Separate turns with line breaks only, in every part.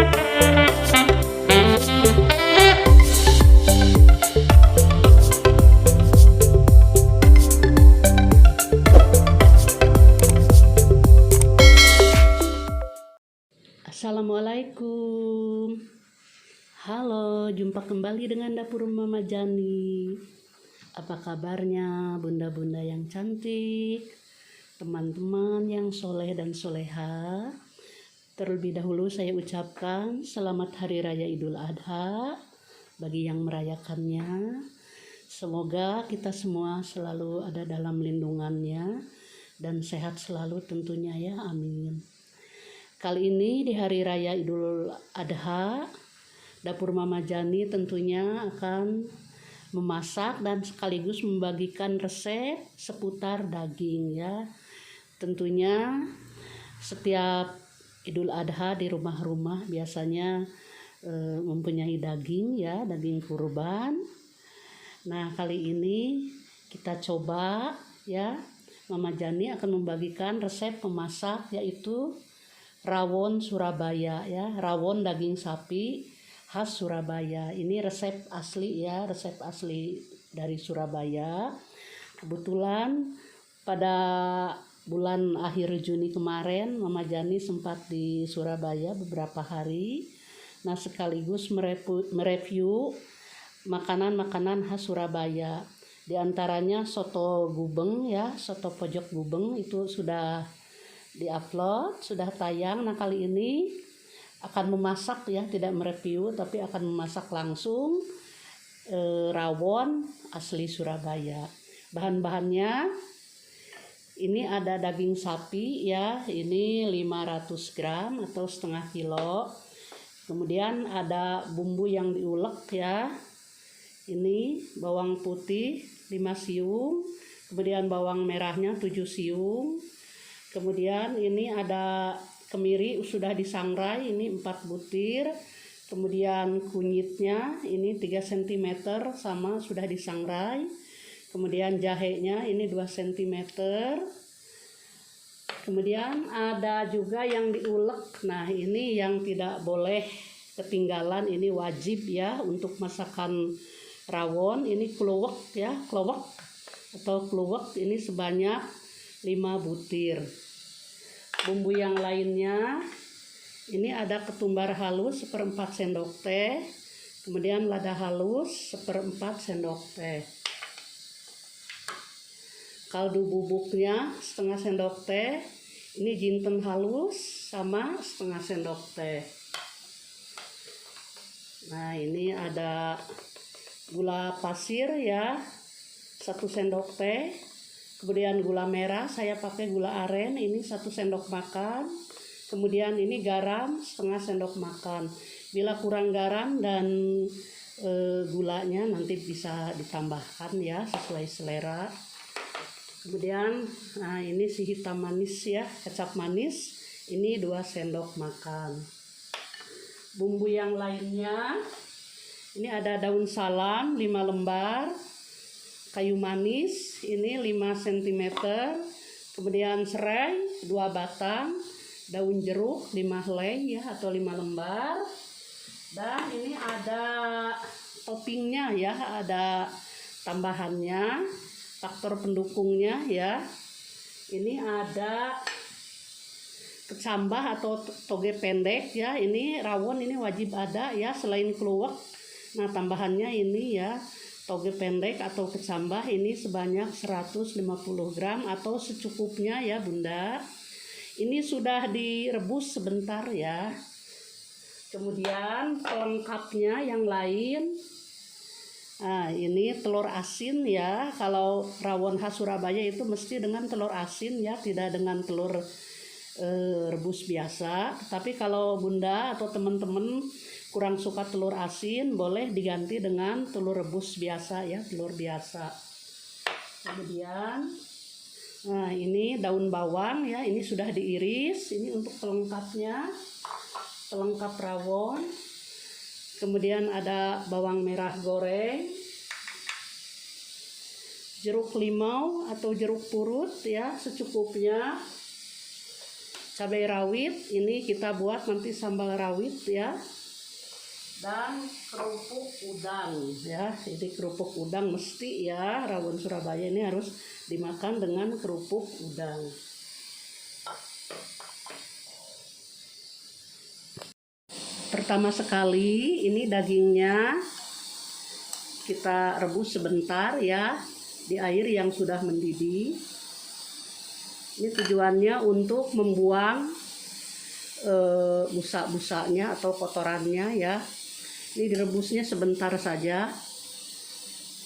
Assalamualaikum. Halo, jumpa kembali dengan Dapur Mama Jani. Apa kabarnya bunda-bunda yang cantik, teman-teman yang soleh dan soleha? Terlebih dahulu saya ucapkan selamat Hari Raya Idul Adha bagi yang merayakannya. Semoga kita semua selalu ada dalam lindungannya dan sehat selalu tentunya ya, amin. Kali ini di Hari Raya Idul Adha, Dapur Mama Jani tentunya akan memasak dan sekaligus membagikan resep seputar daging ya. Tentunya setiap Idul Adha di rumah-rumah biasanya mempunyai daging ya, daging kurban. Nah, kali ini kita coba ya, Mama Jani akan membagikan resep memasak yaitu rawon Surabaya ya, rawon daging sapi khas Surabaya. Ini resep asli ya, resep asli dari Surabaya. Kebetulan pada bulan akhir Juni kemarin Mama Jani sempat di Surabaya beberapa hari. Nah, sekaligus mereview makanan-makanan khas Surabaya. Di antaranya soto gubeng ya, soto pojok gubeng itu sudah di-upload, sudah tayang. Nah, kali ini akan memasak ya, tidak mereview tapi akan memasak langsung rawon asli Surabaya. Bahan-bahannya ini ada daging sapi ya, ini 500 gram atau setengah kilo. Kemudian ada bumbu yang diulek ya, ini bawang putih 5 siung, kemudian bawang merahnya 7 siung. Kemudian ini ada kemiri sudah disangrai, ini 4 butir. Kemudian kunyitnya ini 3 cm sama sudah disangrai. Kemudian jahenya ini 2 cm. Kemudian ada juga yang diulek. Nah, ini yang tidak boleh ketinggalan, ini wajib ya untuk masakan rawon. Ini kluwek ya, kluwek atau kluwek ini sebanyak 5 butir. Bumbu yang lainnya ini ada ketumbar halus 1/4 sendok teh, kemudian lada halus 1/4 sendok teh, kaldu bubuknya setengah sendok teh, ini jinten halus sama setengah sendok teh. Nah, ini ada gula pasir ya 1 sendok teh. Kemudian gula merah saya pakai gula aren ini 1 sendok makan. Kemudian ini garam setengah sendok makan. Bila kurang garam dan gulanya nanti bisa ditambahkan ya sesuai selera. Kemudian nah ini si hitam manis ya, kecap manis ini 2 sendok makan. Bumbu yang lainnya ini ada daun salam 5 lembar. Kayu manis ini 5 cm, kemudian serai 2 batang, daun jeruk 5 helai ya atau 5 lembar. Dan ini ada toppingnya ya, ada tambahannya, faktor pendukungnya ya. Ini ada kecambah atau toge pendek ya, ini rawon ini wajib ada ya selain kluwek. Nah, tambahannya ini ya toge pendek atau kecambah ini sebanyak 150 gram atau secukupnya ya bunda. Ini sudah direbus sebentar ya. Kemudian pelengkapnya yang lain, nah ini telur asin ya. Kalau rawon khas Surabaya itu mesti dengan telur asin ya, tidak dengan telur rebus biasa. Tapi kalau bunda atau teman-teman kurang suka telur asin, boleh diganti dengan telur rebus biasa ya, telur biasa. Kemudian nah ini daun bawang ya, ini sudah diiris, ini untuk pelengkapnya, pelengkap rawon. Kemudian ada bawang merah goreng, jeruk limau atau jeruk purut ya secukupnya, cabai rawit, ini kita buat nanti sambal rawit ya. Dan kerupuk udang ya, ini kerupuk udang mesti ya, rawon Surabaya ini harus dimakan dengan kerupuk udang. Pertama sekali ini dagingnya kita rebus sebentar ya di air yang sudah mendidih. Ini tujuannya untuk membuang busa-busanya atau kotorannya ya. Ini direbusnya sebentar saja,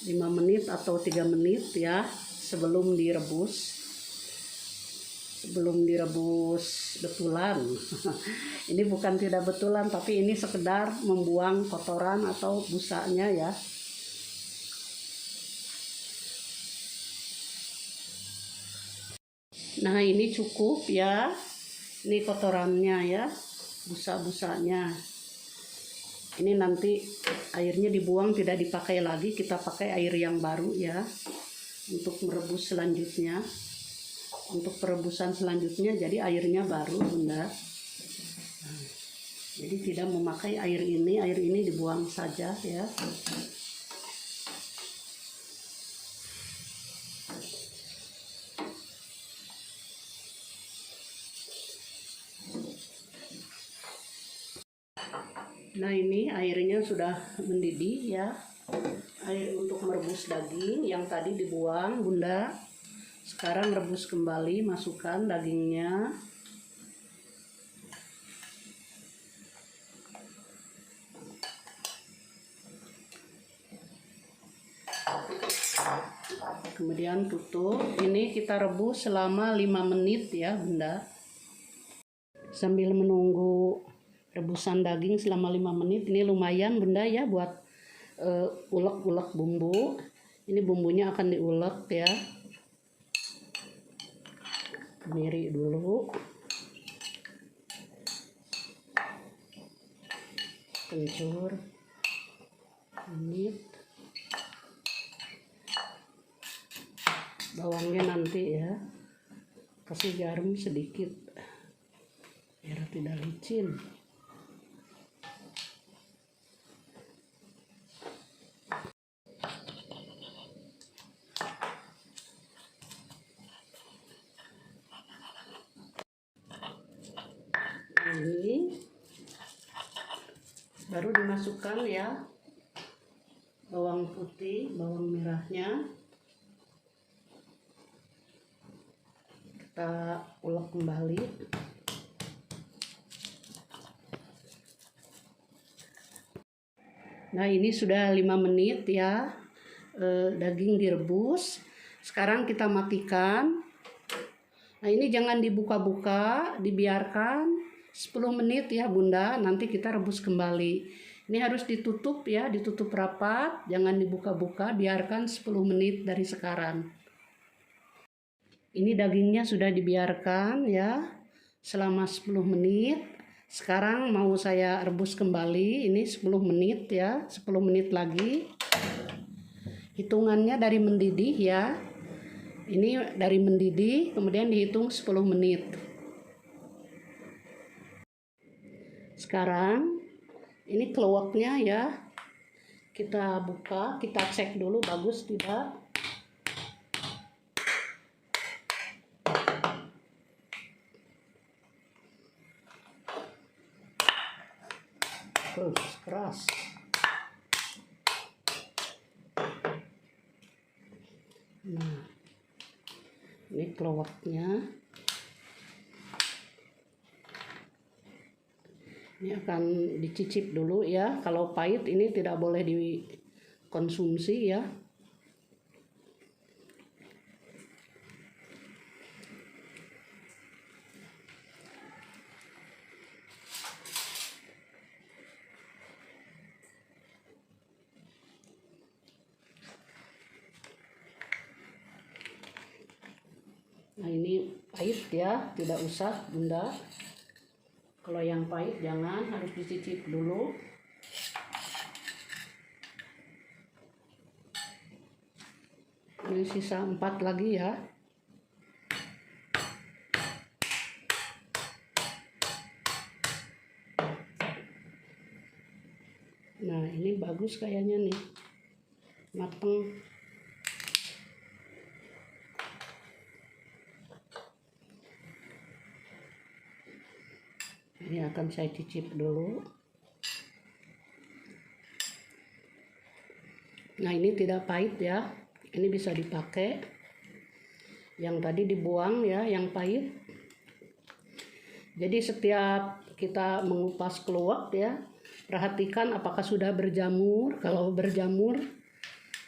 5 menit atau 3 menit ya, sebelum direbus betulan. Ini bukan tidak betulan, tapi ini sekedar membuang kotoran atau busanya ya. Nah ini cukup ya, ini kotorannya ya, busa-busanya. Ini nanti airnya dibuang, tidak dipakai lagi, kita pakai air yang baru ya untuk merebus selanjutnya. Untuk perebusan selanjutnya jadi airnya baru Bunda. Jadi tidak memakai air ini dibuang saja ya. Nah ini airnya sudah mendidih ya, air untuk merebus daging yang tadi dibuang Bunda. Sekarang rebus kembali, masukkan dagingnya. Kemudian tutup, ini kita rebus selama 5 menit ya Bunda. Sambil menunggu rebusan daging selama 5 menit, ini lumayan Bunda ya buat ulek-ulek bumbu. Ini bumbunya akan diulek ya. Kemiri dulu, kencur, kunyit, bawangnya nanti ya, kasih garam sedikit biar tidak licin. Ini baru dimasukkan ya bawang putih, bawang merahnya, kita ulek kembali. Nah ini sudah 5 menit ya daging direbus. Sekarang kita matikan. Nah ini jangan dibuka-buka, dibiarkan 10 menit ya Bunda, nanti kita rebus kembali. Ini harus ditutup ya, ditutup rapat, jangan dibuka-buka, biarkan 10 menit dari sekarang. Ini dagingnya sudah dibiarkan ya selama 10 menit. Sekarang mau saya rebus kembali, ini 10 menit ya, 10 menit lagi. Hitungannya dari mendidih ya. Ini dari mendidih, kemudian dihitung 10 menit. Sekarang ini keluaknya ya, kita buka, kita cek dulu bagus tidak. Keras. Nah, ini keluaknya. Ini akan dicicip dulu ya. Kalau pahit ini tidak boleh dikonsumsi ya. Nah ini pahit ya, tidak usah Bunda. Kalau yang pahit jangan, harus dicicip dulu. Ini sisa 4 lagi ya. Nah, ini bagus kayaknya nih, mateng. Ini akan saya cicip dulu. Nah, ini tidak pahit ya, ini bisa dipakai. Yang tadi dibuang ya, yang pahit. Jadi setiap kita mengupas keluak ya, perhatikan apakah sudah berjamur. Kalau berjamur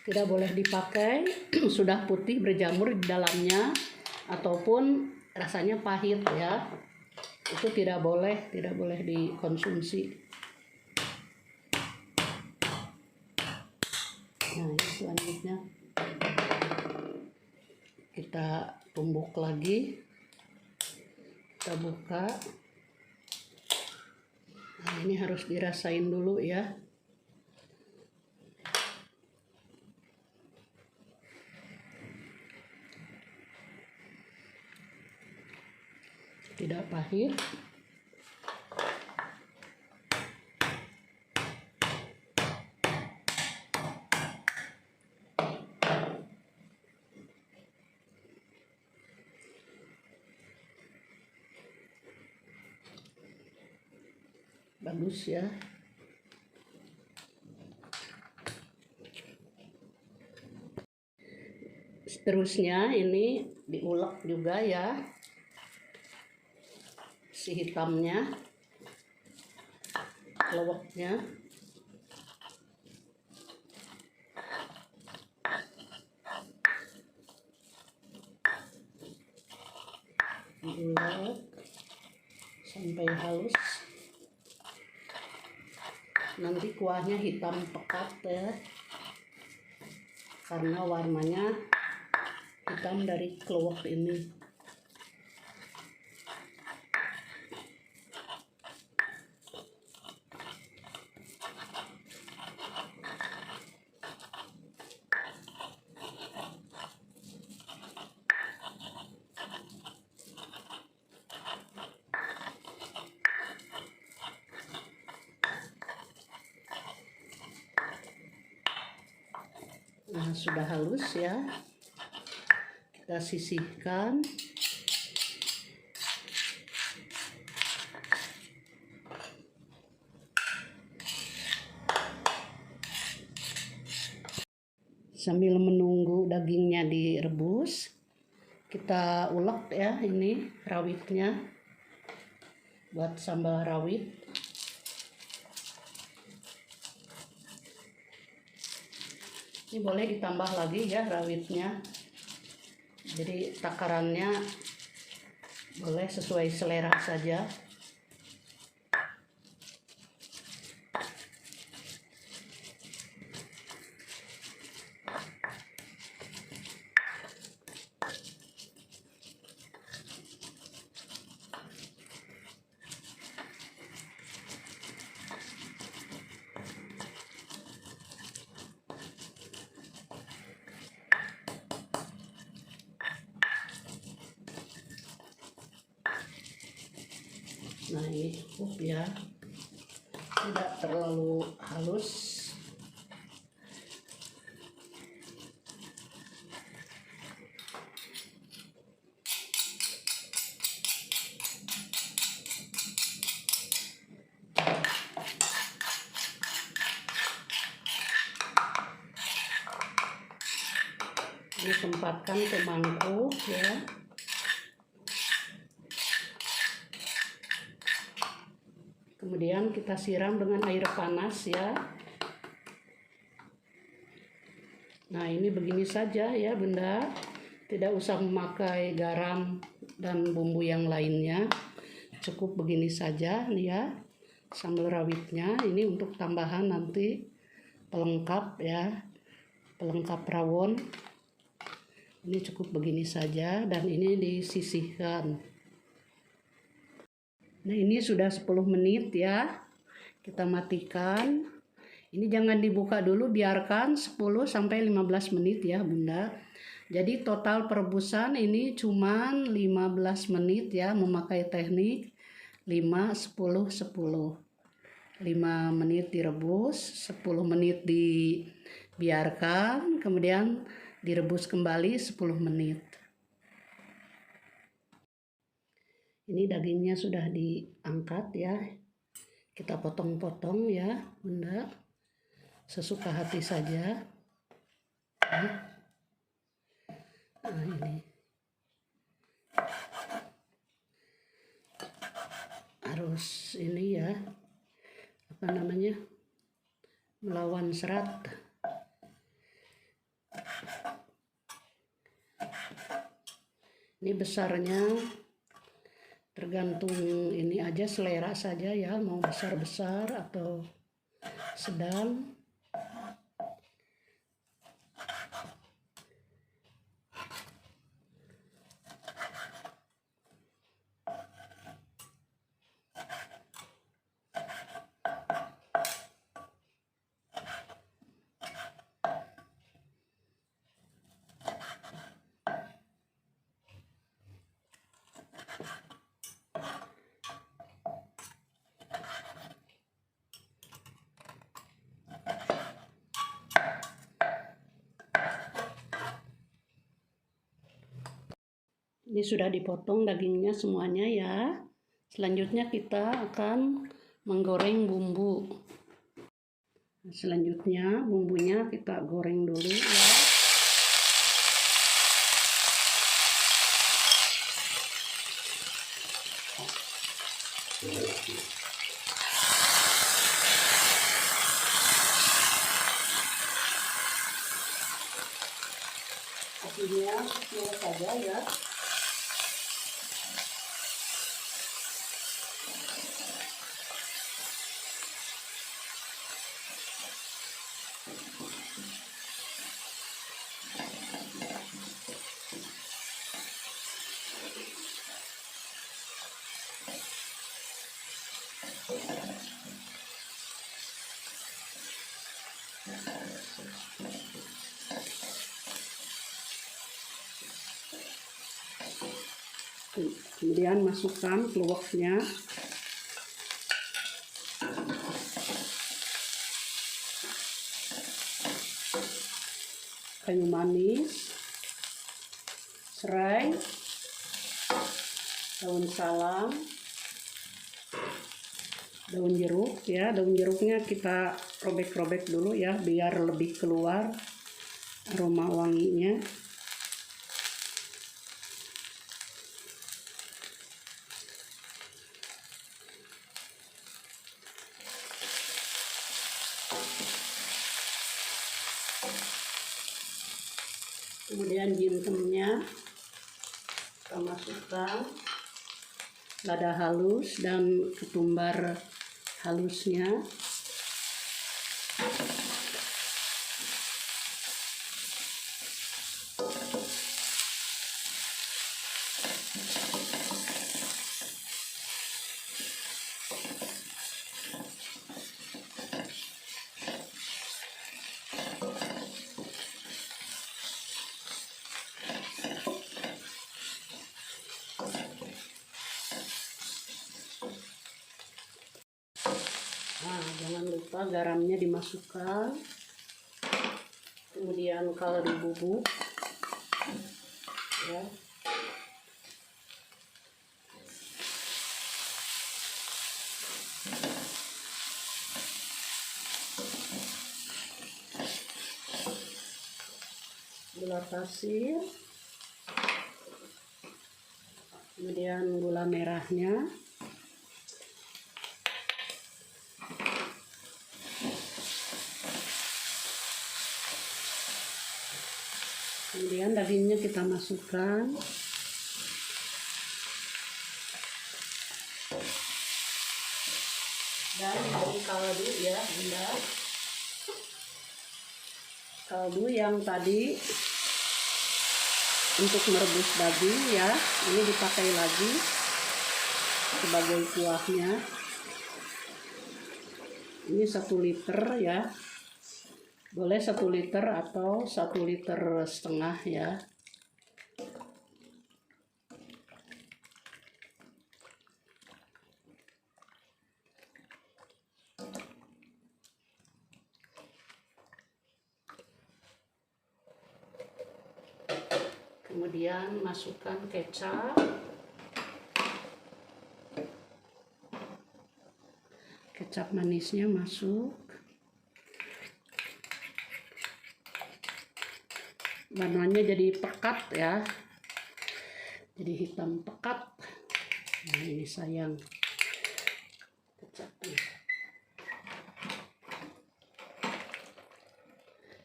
tidak boleh dipakai. Sudah putih berjamur di dalamnya ataupun rasanya pahit ya, itu tidak boleh dikonsumsi. Nah, ini selanjutnya kita tumbuk lagi, kita buka. Nah, ini harus dirasain dulu ya. Tidak pahit. Bagus ya. Seterusnya ini diulek juga ya, si hitamnya, leweknya. Diulek sampai halus. Nanti kuahnya hitam pekat ya, karena warnanya hitam dari keluak ini. Nah, sudah halus ya, kita sisihkan. Sambil menunggu dagingnya direbus, kita ulek ya, ini rawitnya buat sambal rawit. Ini boleh ditambah lagi ya rawitnya, jadi takarannya boleh sesuai selera saja. Nah, ini cukup ya, tidak terlalu halus. Ini tempatkan ke mangkuk ya. Kemudian kita siram dengan air panas ya. Nah, ini begini saja ya Bunda, tidak usah memakai garam dan bumbu yang lainnya, cukup begini saja nih ya. Sambal rawitnya ini untuk tambahan nanti pelengkap ya, pelengkap rawon. Ini cukup begini saja dan ini disisihkan. Nah, ini sudah 10 menit ya, kita matikan. Ini jangan dibuka dulu, biarkan 10-15 menit ya Bunda. Jadi total perebusan ini cuman 15 menit ya, memakai teknik 5-10-10. 5 menit direbus, 10 menit dibiarkan, kemudian direbus kembali 10 menit. Ini dagingnya sudah diangkat ya. Kita potong-potong ya, Bunda. Sesuka hati saja. Nah, ini. Harus ini ya. Apa namanya? Melawan serat. Ini besarnya tergantung ini aja, selera saja ya, mau besar-besar atau sedang. Ini sudah dipotong dagingnya semuanya ya. Selanjutnya kita akan menggoreng bumbu. Selanjutnya bumbunya kita goreng dulu ya. Apinya kecil saja ya. Kemudian masukkan keluaknya. Kayu manis, serai, daun salam, daun jeruk ya. Daun jeruknya kita robek-robek dulu ya biar lebih keluar aroma wanginya. Kemudian jintemnya kita masukkan, lada halus dan ketumbar halusnya. Nah, jangan lupa garamnya dimasukkan. Kemudian kaldu bubuk ya. Gula pasir. Kemudian gula merahnya. Kemudian dagingnya kita masukkan. Dan dari kaldu ya, Bunda. Kaldu yang tadi untuk merebus daging ya, ini dipakai lagi sebagai kuahnya. Ini 1 liter ya. Boleh 1 liter atau 1,5 liter ya. Kemudian masukkan kecap. Kecap manisnya masuk. Warnanya jadi pekat ya. Jadi hitam pekat. Nah, ini sayang kecapnya.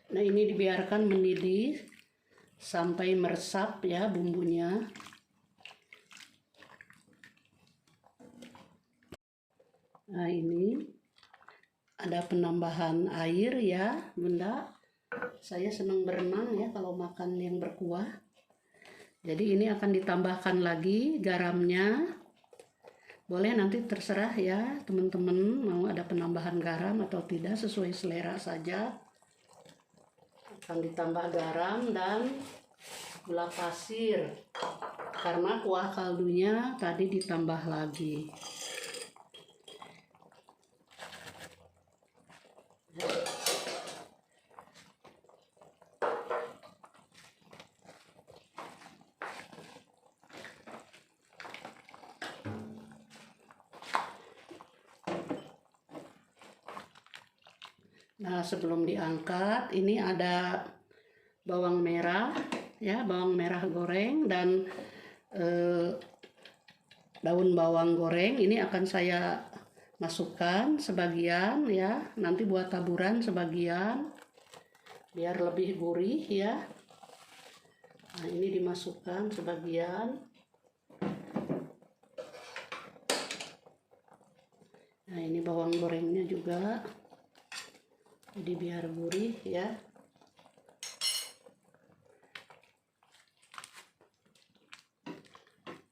Nah, ini dibiarkan mendidih sampai meresap ya bumbunya. Nah, ini ada penambahan air ya Bunda. Saya senang berenang ya kalau makan yang berkuah. Jadi ini akan ditambahkan lagi garamnya. Boleh nanti terserah ya teman-teman mau ada penambahan garam atau tidak, sesuai selera saja. Akan ditambah garam dan gula pasir. Karena kuah kaldunya tadi ditambah lagi. Nah, sebelum diangkat ini ada bawang merah ya, bawang merah goreng dan daun bawang goreng. Ini akan saya masukkan sebagian ya, nanti buat taburan sebagian biar lebih gurih ya. Nah, ini dimasukkan sebagian. Nah, ini bawang gorengnya juga. Jadi biar gurih ya.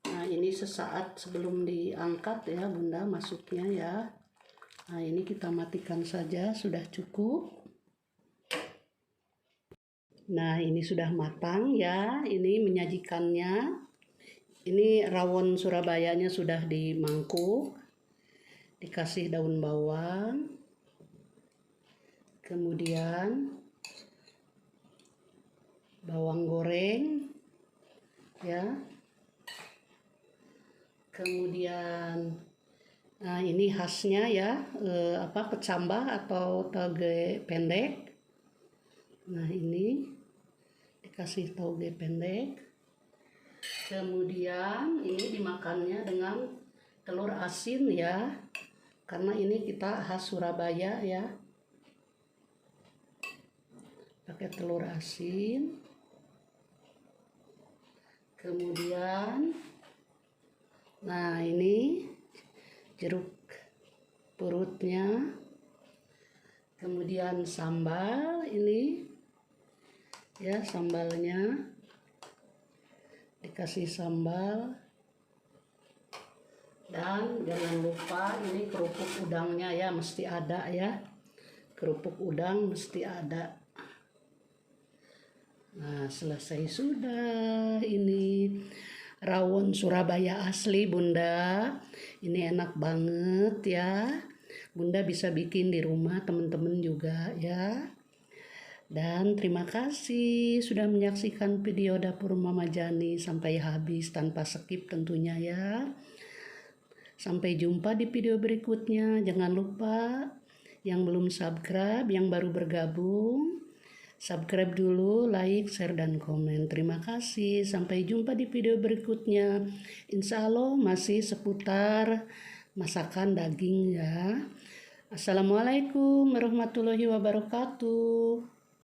Nah, ini sesaat sebelum diangkat ya Bunda masuknya ya. Nah, ini kita matikan saja, sudah cukup. Nah, ini sudah matang ya. Ini menyajikannya. Ini rawon Surabayanya sudah dimangkuk. Dikasih daun bawang. Kemudian bawang goreng ya. Kemudian nah ini khasnya ya, kecambah atau toge pendek. Nah, ini dikasih toge pendek. Kemudian ini dimakannya dengan telur asin ya. Karena ini kita khas Surabaya ya. Pakai telur asin. Kemudian nah, ini jeruk purutnya. Kemudian sambal ini ya, sambalnya dikasih sambal. Dan jangan lupa ini kerupuk udangnya ya, mesti ada ya. Kerupuk udang mesti ada. Nah, selesai sudah ini rawon Surabaya asli Bunda. Ini enak banget ya. Bunda bisa bikin di rumah, teman-teman juga ya. Dan terima kasih sudah menyaksikan video Dapur Mama Jani sampai habis tanpa skip tentunya ya. Sampai jumpa di video berikutnya. Jangan lupa yang belum subscribe, yang baru bergabung, subscribe dulu, like, share, dan komen. Terima kasih. Sampai jumpa di video berikutnya. Insya Allah masih seputar masakan daging ya. Assalamualaikum warahmatullahi wabarakatuh.